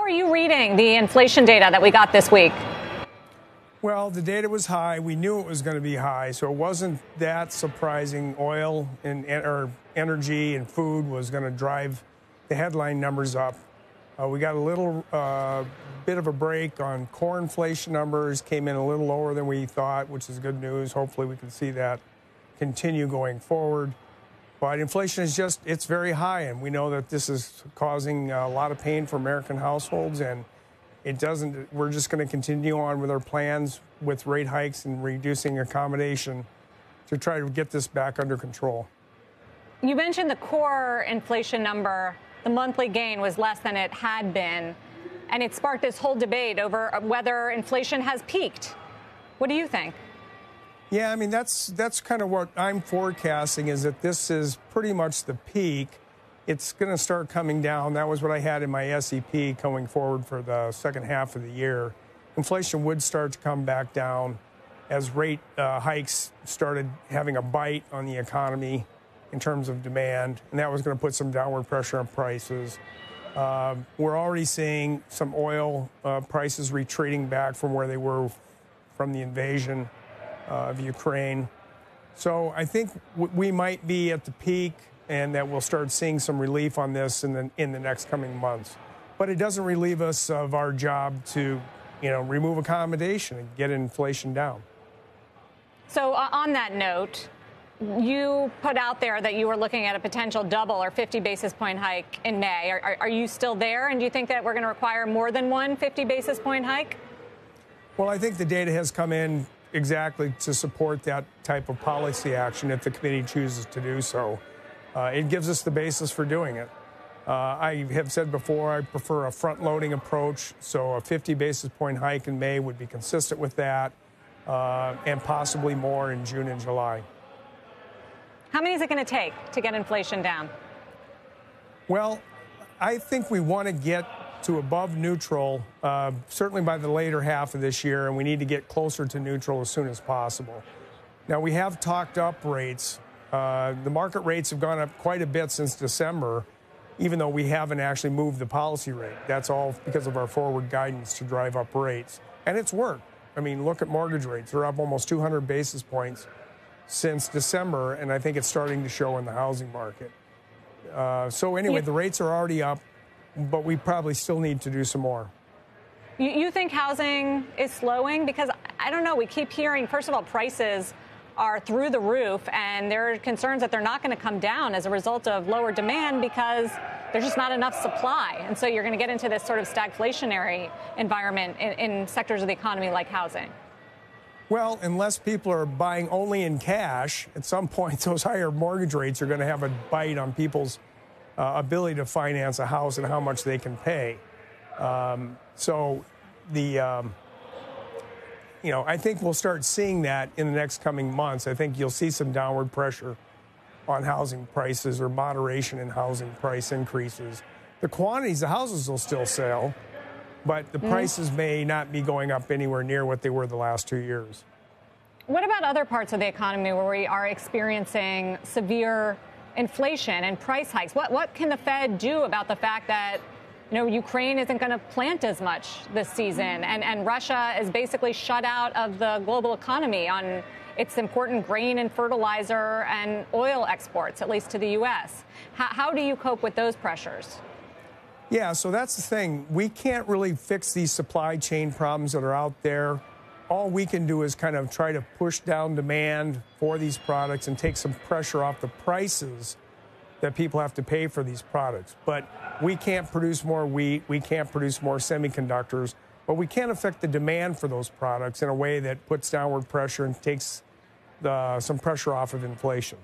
are you reading the inflation data that we got this week? Well, the data was high. We knew it was going to be high, so it wasn't that surprising. Oil and or energy and food was going to drive the headline numbers up. We got a little bit of a break on core inflation numbers, came in a little lower than we thought, which is good news. Hopefully we can see that continue going forward. But inflation is it's very high, and we know that this is causing a lot of pain for American households, and we're just going to continue on with our plans with rate hikes and reducing accommodation to try to get this back under control. You mentioned the core inflation number. The monthly gain was less than it had been, and it sparked this whole debate over whether inflation has peaked. What do you think? Yeah, I mean, that's kind of what I'm forecasting, is that this is pretty much the peak. It's going to start coming down. That was what I had in my SEP going forward for the second half of the year. Inflation would start to come back down as rate hikes started having a bite on the economy in terms of demand, and that was going to put some downward pressure on prices. We're already seeing some oil prices retreating back from where they were from the invasion of Ukraine. So I think we might be at the peak, and that we'll start seeing some relief on this in the next coming months. But it doesn't relieve us of our job to, remove accommodation and get inflation down. So on that note, you put out there that you were looking at a potential double or 50 basis point hike in May. Are you still there? And do you think that we're going to require more than one 50 basis point hike? Well, I think the data has come in exactly to support that type of policy action if the committee chooses to do so. It gives us the basis for doing it. I have said before, I prefer a front-loading approach, so a 50 basis point hike in May would be consistent with that, and possibly more in June and July. How many is it going to take to get inflation down? Well, I think we want to get to above neutral, certainly by the later half of this year, and we need to get closer to neutral as soon as possible. Now, we have talked up rates. The market rates have gone up quite a bit since December, even though we haven't actually moved the policy rate. That's all because of our forward guidance to drive up rates. And it's worked. I mean, look at mortgage rates. They're up almost 200 basis points since December, and I think it's starting to show in the housing market. So anyway, the rates are already up, but we probably still need to do some more. You think housing is slowing? Because I don't know, we keep hearing, first of all, prices are through the roof, and there are concerns that they're not going to come down as a result of lower demand because there's just not enough supply. And so you're going to get into this sort of stagflationary environment in sectors of the economy like housing. Well, unless people are buying only in cash, at some point those higher mortgage rates are going to have a bite on people's ability to finance a house and how much they can pay. I think we'll start seeing that in the next coming months. I think you'll see some downward pressure on housing prices or moderation in housing price increases. The quantities of houses will still sell, but the prices may not be going up anywhere near what they were the last 2 years. What about other parts of the economy where we are experiencing severe inflation and price hikes? What can the Fed do about the fact that Ukraine isn't going to plant as much this season, and Russia is basically shut out of the global economy on its important grain and fertilizer and oil exports, at least to the U.S.? How do you cope with those pressures? Yeah, so that's the thing. We can't really fix these supply chain problems that are out there. All we can do is kind of try to push down demand for these products and take some pressure off the prices that people have to pay for these products. But we can't produce more wheat, we can't produce more semiconductors, but we can affect the demand for those products in a way that puts downward pressure and takes some pressure off of inflation.